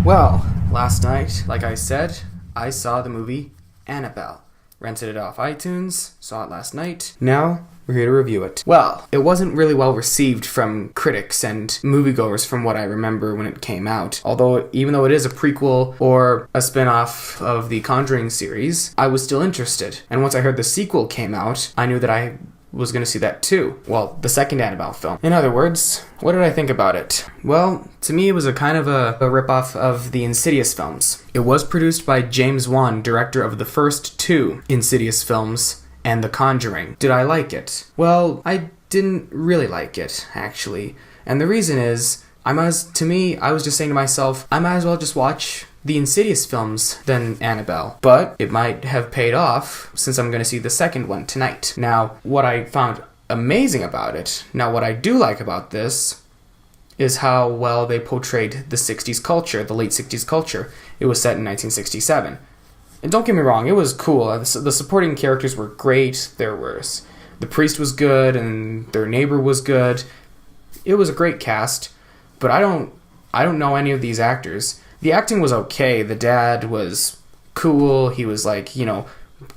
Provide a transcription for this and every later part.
Well, last night, like I said, I saw the movie Annabelle. Rented it off iTunes, saw it last night. Now, we're here to review it. Well, it wasn't really well received from critics and moviegoers from what I remember when it came out. Although, even though it is a prequel or a spin-off of the Conjuring series, I was still interested. And once I heard the sequel came out, I knew that I was going to see that too. Well, the second Annabelle film. In other words, what did I think about it? Well, to me it was a kind of a ripoff of the Insidious films. It was produced by James Wan, director of the first two Insidious films and The Conjuring. Did I like it? Well, I didn't really like it, actually. And the reason is, I was just saying to myself, I might as well just watch the Insidious films than Annabelle. But it might have paid off since I'm going to see the second one tonight. Now, what I found amazing about it, what I do like about this, is how well they portrayed the 60s culture, the late 60s culture. It was set in 1967. And don't get me wrong, it was cool. The supporting characters were great. The priest was good, and their neighbor was good. It was a great cast, but I don't know any of these actors. The acting was okay. The dad was cool. He was like,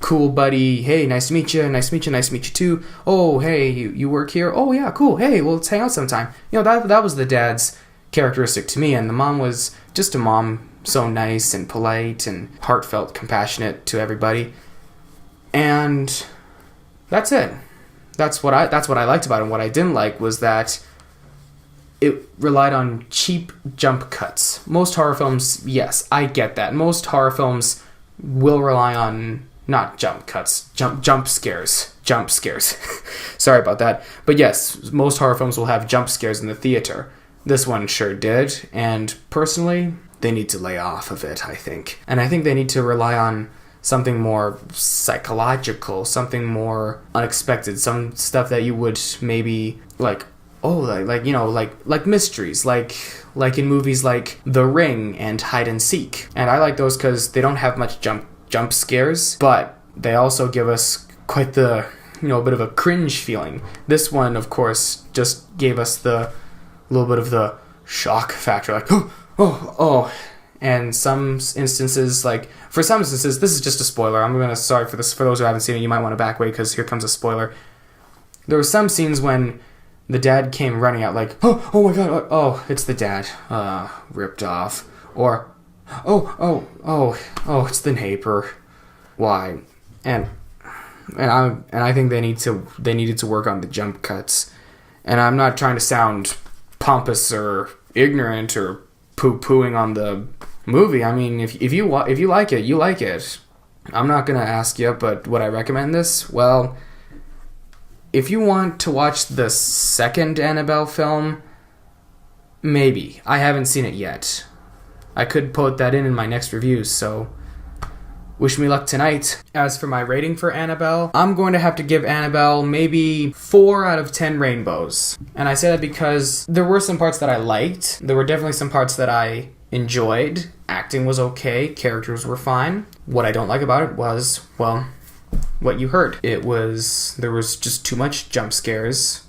cool buddy. Hey, nice to meet you. Nice to meet you. Nice to meet you too. Oh, hey, you work here? Oh, yeah, cool. Hey, well, let's hang out sometime. That was the dad's characteristic to me. And the mom was just a mom, so nice and polite and heartfelt, compassionate to everybody. And that's it. That's what I liked about it. And what I didn't like was that it relied on cheap jump cuts. Most horror films, yes, I get that. Most horror films will rely on not jump cuts, jump scares. Sorry about that. But yes, most horror films will have jump scares in the theater. This one sure did, and personally, they need to lay off of it, I think. And I think they need to rely on something more psychological, something more unexpected, some stuff that you would maybe like mysteries, like in movies like The Ring and Hide and Seek. And I like those because they don't have much jump scares, but they also give us quite the, bit of a cringe feeling. This one, of course, just gave us the little bit of the shock factor, like, oh. And some instances, this is just a spoiler. Sorry for this, for those who haven't seen it, you might want to back away because here comes a spoiler. There were some scenes when the dad came running out like, oh my god, oh, it's the dad, ripped off. Or, it's the neighbor. Why? And I think they needed to work on the jump cuts. And I'm not trying to sound pompous or ignorant or poo-pooing on the movie. I mean, if you like it, you like it. I'm not gonna ask you, but would I recommend this? Well, if you want to watch the second Annabelle film, maybe. I haven't seen it yet. I could put that in my next review, so wish me luck tonight. As for my rating for Annabelle, I'm going to have to give Annabelle maybe 4 out of 10 rainbows. And I say that because there were some parts that I liked. There were definitely some parts that I enjoyed. Acting was okay. Characters were fine. What I don't like about it was, well, what you heard. There was just too much jump scares.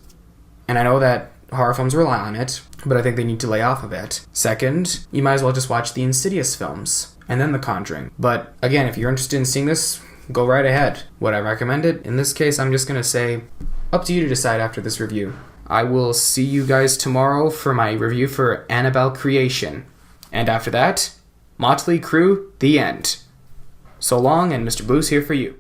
And I know that horror films rely on it, but I think they need to lay off of it. Second, you might as well just watch the Insidious films and then The Conjuring. But again, if you're interested in seeing this, go right ahead. Would I recommend it? In this case, I'm just going to say, up to you to decide after this review. I will see you guys tomorrow for my review for Annabelle Creation. And after that, Motley Crue, The End. So long, and Mr. Boo's here for you.